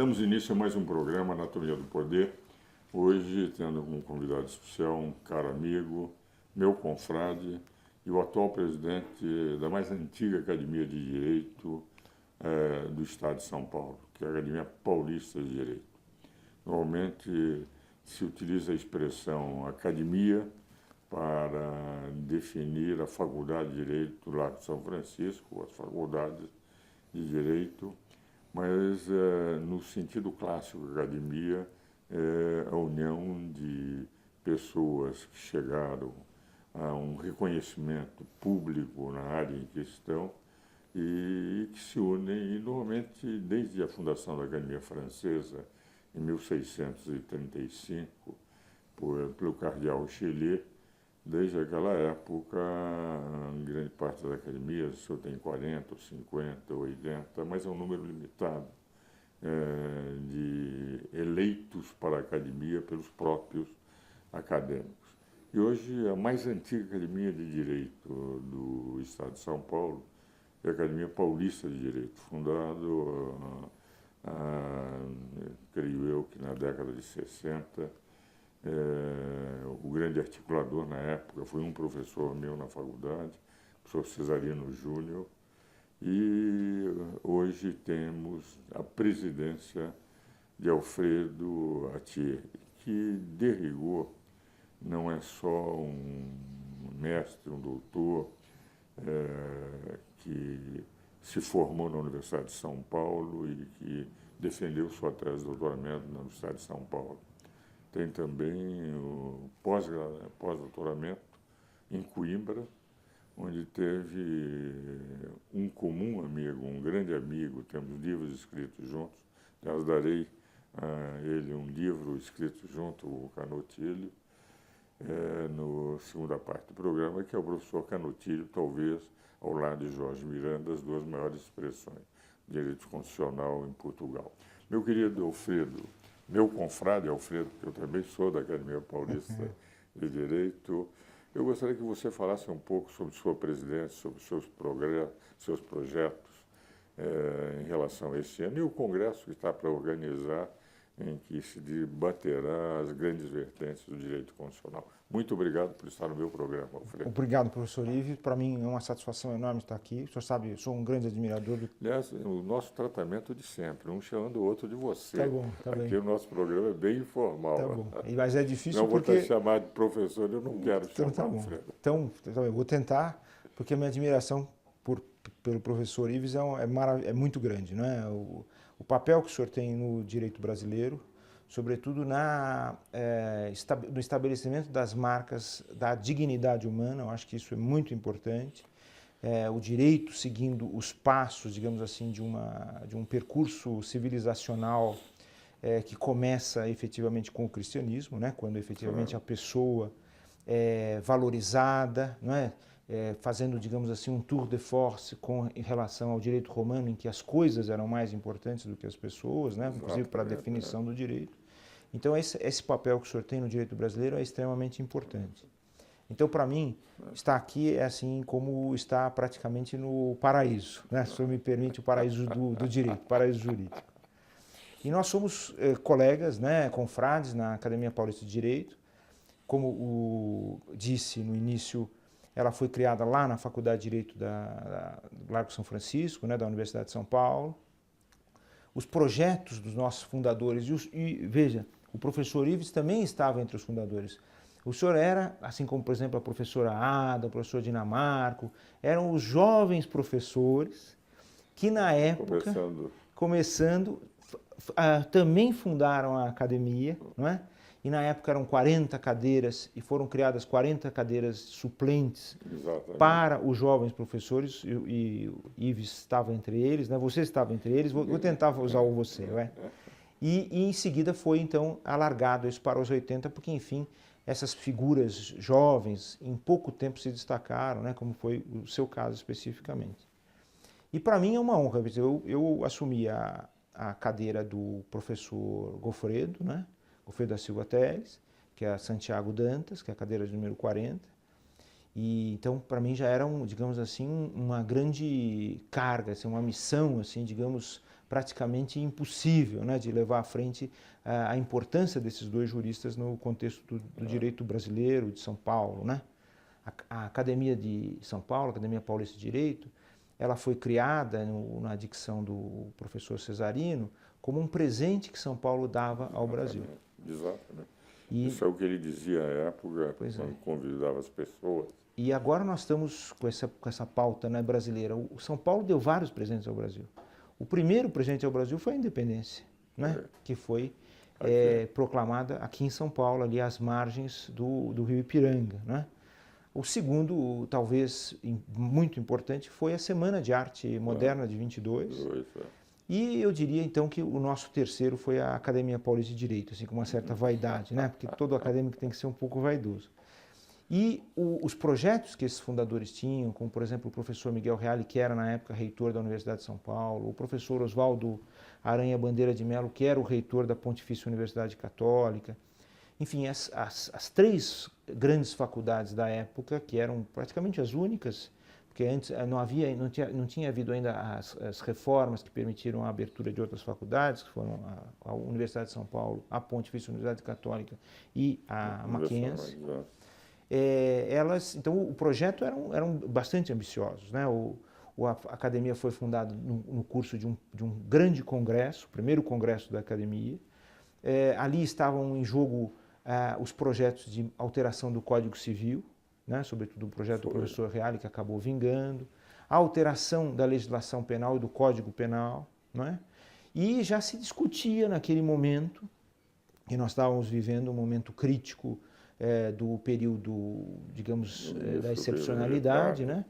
Damos início a mais um programa Anatomia do Poder. Hoje, tendo como convidado especial um caro amigo, meu confrade e o atual presidente da mais antiga Academia de Direito do Estado de São Paulo, que é a Academia Paulista de Direito. Normalmente se utiliza a expressão academia para definir a Faculdade de Direito do Largo de São Francisco, as faculdades de Direito, mas no sentido clássico, academia é a união de pessoas que chegaram a um reconhecimento público na área em questão e que se unem, e normalmente desde a fundação da Academia Francesa, em 1635, pelo cardeal Richelieu. Desde aquela época, grande parte da academia, o senhor tem 40, 50, 80, mas é um número limitado de eleitos para a academia pelos próprios acadêmicos. E hoje, a mais antiga academia de direito do Estado de São Paulo é a Academia Paulista de Direito, fundado, creio eu, que na década de 60, o grande articulador na época foi um professor meu na faculdade, o professor Cesarino Júnior, e hoje temos a presidência de Alfredo Atier, que, de rigor, não é só um mestre, um doutor, que se formou na Universidade de São Paulo e que defendeu sua tese de doutoramento na Universidade de São Paulo. Tem também o pós-doutoramento em Coimbra, onde teve um comum amigo, um grande amigo, temos livros escritos juntos. Aliás, darei a ele um livro escrito junto, o Canutilho, na segunda parte do programa, que é o professor Canutilho, talvez, ao lado de Jorge Miranda, as duas maiores expressões de direito constitucional em Portugal. Meu querido Alfredo, meu confrade Alfredo, que eu também sou da Academia Paulista de Direito, eu gostaria que você falasse um pouco sobre sua presidência, sobre seus projetos em relação a esse ano e o congresso que está para organizar, em que se debaterá as grandes vertentes do direito constitucional. Muito obrigado por estar no meu programa, Alfredo. Obrigado, professor Ives. Para mim é uma satisfação enorme estar aqui. O senhor sabe, eu sou um grande admirador do... Aliás, o nosso tratamento de sempre, um chamando o outro de você. Tá bom, tá bem. Aqui o nosso programa é bem informal. Tá bom. Mas é difícil não porque... Não vou te chamar de professor, eu não quero então, chamar, tá bom. Alfredo. Então, eu vou tentar, porque a minha admiração pelo professor Ives é muito grande, não é? O papel que o senhor tem no direito brasileiro, sobretudo no estabelecimento das marcas da dignidade humana, eu acho que isso é muito importante. O direito seguindo os passos, digamos assim, de um percurso civilizacional que começa efetivamente com o cristianismo, né? Quando efetivamente a pessoa é valorizada, não é? Fazendo, digamos assim, um tour de force em relação ao direito romano, em que as coisas eram mais importantes do que as pessoas, né? Inclusive para a definição do direito. Então, esse papel que o senhor tem no direito brasileiro é extremamente importante. Então, para mim, estar aqui é assim como estar praticamente no paraíso, né? Se o senhor me permite, o paraíso do direito, paraíso jurídico. E nós somos colegas, né, confrades na Academia Paulista de Direito. Como disse no início, ela foi criada lá na Faculdade de Direito do Largo São Francisco, né, da Universidade de São Paulo. Os projetos dos nossos fundadores, e veja, o professor Ives também estava entre os fundadores. O senhor era, assim como, por exemplo, a professora Ada, o professor Dinamarco, eram os jovens professores que, na época, começando também fundaram a academia, não é? E na época eram 40 cadeiras e foram criadas 40 cadeiras suplentes. Exatamente. Para os jovens professores, e o Ives estava entre eles, né? Você estava entre eles, vou tentar usar o você, não é? E em seguida foi então alargado isso para os 80, porque enfim, essas figuras jovens em pouco tempo se destacaram, né? Como foi o seu caso especificamente. E para mim é uma honra, eu assumi a cadeira do professor Goffredo, né? Goffredo da Silva Teles, que é a Santiago Dantas, que é a cadeira de número 40. E então, para mim, já era, digamos assim, uma grande carga, assim, uma missão, assim, digamos, praticamente impossível, né, de levar à frente a importância desses dois juristas no contexto do direito brasileiro, de São Paulo, né? A Academia de São Paulo, a Academia Paulista de Direito, ela foi criada na dicção do professor Cesarino como um presente que São Paulo dava ao Brasil. Exatamente. E, isso é o que ele dizia à época, quando convidava as pessoas. E agora nós estamos com essa pauta, né, brasileira. O São Paulo deu vários presentes ao Brasil. O primeiro presente ao Brasil foi a independência, né, que foi proclamada aqui em São Paulo, ali às margens do rio Ipiranga, né? O segundo, talvez muito importante, foi a Semana de Arte Moderna de 22. E eu diria então que o nosso terceiro foi a Academia Paulista de Direito, assim, com uma certa vaidade, né? Porque todo acadêmico tem que ser um pouco vaidoso. E os projetos que esses fundadores tinham, como por exemplo o professor Miguel Reale, que era na época reitor da Universidade de São Paulo, o professor Oswaldo Aranha Bandeira de Mello, que era o reitor da Pontifícia Universidade Católica. Enfim, as três grandes faculdades da época, que eram praticamente as únicas, porque antes não tinha havido ainda as reformas que permitiram a abertura de outras faculdades, que foram a Universidade de São Paulo, a Pontifícia Universidade Católica e a Mackenzie. Então o projeto eram bastante ambiciosos, né? A academia foi fundada no curso de um grande congresso, o primeiro congresso da academia. Ali estavam em jogo os projetos de alteração do Código Civil, né? Sobretudo o projeto do professor Reale, que acabou vingando, a alteração da legislação penal e do Código Penal, né? E já se discutia naquele momento, e nós estávamos vivendo um momento crítico do período, digamos, da excepcionalidade, né?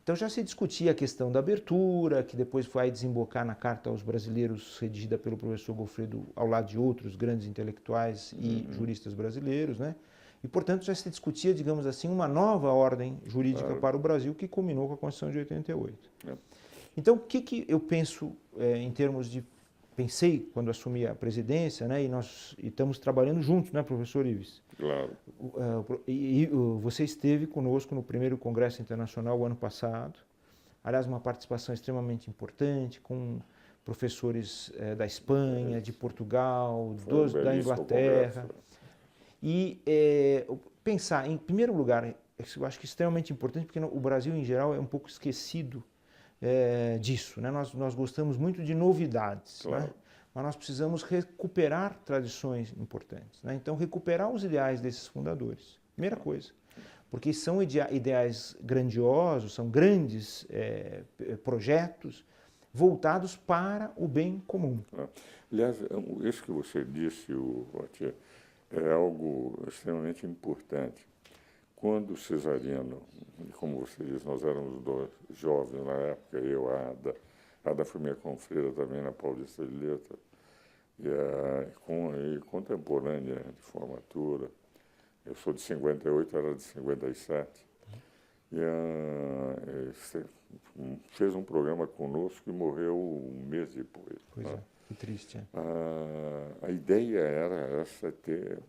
Então já se discutia a questão da abertura, que depois vai desembocar na Carta aos Brasileiros, redigida pelo professor Goffredo, ao lado de outros grandes intelectuais e juristas brasileiros, né? E, portanto, já se discutia, digamos assim, uma nova ordem jurídica para o Brasil, que culminou com a Constituição de 88. Então, o que eu penso em termos de... Pensei quando assumi a presidência, né, e nós estamos trabalhando juntos, né, professor Ives? Claro. Você esteve conosco no primeiro Congresso Internacional o ano passado. Aliás, uma participação extremamente importante, com professores da Espanha, de Portugal, da Inglaterra. E pensar, em primeiro lugar, eu acho que é extremamente importante, porque o Brasil, em geral, é um pouco esquecido disso, né? Nós gostamos muito de novidades, claro, né? Mas nós precisamos recuperar tradições importantes, né? Então, recuperar os ideais desses fundadores, primeira coisa, porque são ideais grandiosos, são grandes projetos voltados para o bem comum. Aliás, isso que você disse, Rotier, é algo extremamente importante. Quando o Cesarino, como você disse, nós éramos dois jovens na época, eu, a Ada foi minha confreira também na Paulista de Letras, e contemporânea de formatura. Eu sou de 58, ela de 57. Fez um programa conosco e morreu um mês depois. Pois é, que triste. A ideia era essa, ter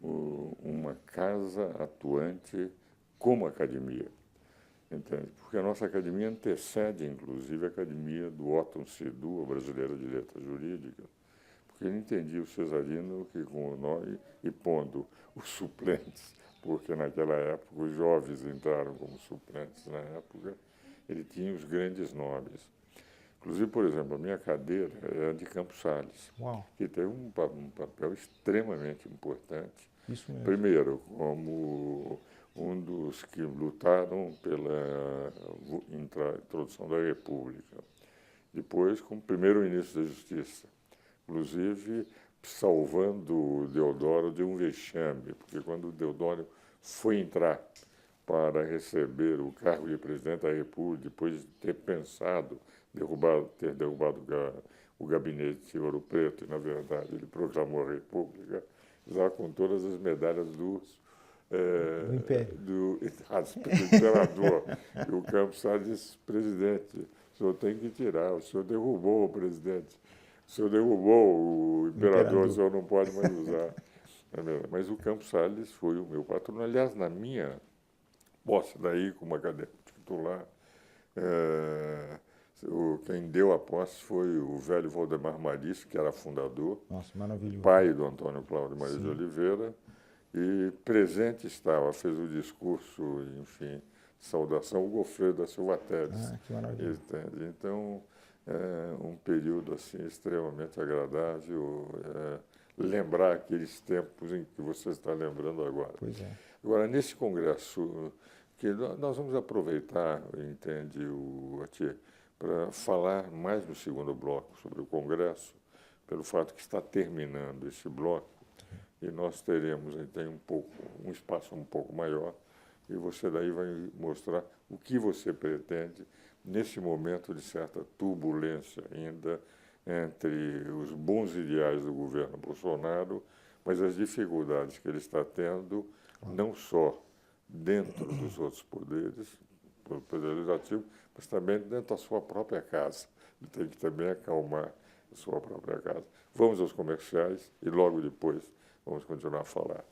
uma casa atuante como academia, entende? Porque a nossa academia antecede, inclusive, a academia do Otton Sedu, a Brasileira de Letras Jurídicas, porque ele entendia o Cesarino que com nós, e pondo os suplentes, porque naquela época os jovens entraram como suplentes na época, ele tinha os grandes nomes. Inclusive, por exemplo, a minha cadeira é de Campos Salles, que tem um papel extremamente importante. Isso mesmo. Primeiro, como um dos que lutaram pela introdução da República. Depois, como primeiro-ministro da Justiça. Inclusive, salvando o Deodoro de um vexame, porque quando o Deodoro foi entrar para receber o cargo de presidente da República, depois de ter pensado ter derrubado o gabinete de Ouro Preto, e, na verdade, ele proclamou a República, já com todas as medalhas do Império. do imperador. E o Campos Salles disse: presidente, o senhor tem que tirar, o senhor derrubou o presidente, o senhor derrubou o imperador, o senhor não pode mais usar. Mas o Campos Salles foi o meu patrono. Aliás, na minha posse daí como acadêmico titular. Quem deu a posse foi o velho Valdemar Marista, que era fundador, Nossa, maravilhoso. pai do Antônio Cláudio Maria de Sim. Oliveira, e presente estava, fez o discurso, enfim, de saudação, o Godofredo da Silva Teles. Ah, que maravilha. Entende? Então, um período assim extremamente agradável, lembrar aqueles tempos em que você está lembrando agora. Pois é. Agora, nesse congresso, que nós vamos aproveitar, entende, Atier, para falar mais no segundo bloco sobre o congresso, pelo fato que está terminando esse bloco, e nós teremos então um espaço um pouco maior, e você daí vai mostrar o que você pretende nesse momento de certa turbulência ainda entre os bons ideais do governo Bolsonaro, mas as dificuldades que ele está tendo, não só dentro dos outros poderes, do Poder Legislativo, mas também dentro da sua própria casa. Ele tem que também acalmar a sua própria casa. Vamos aos comerciais e logo depois vamos continuar a falar.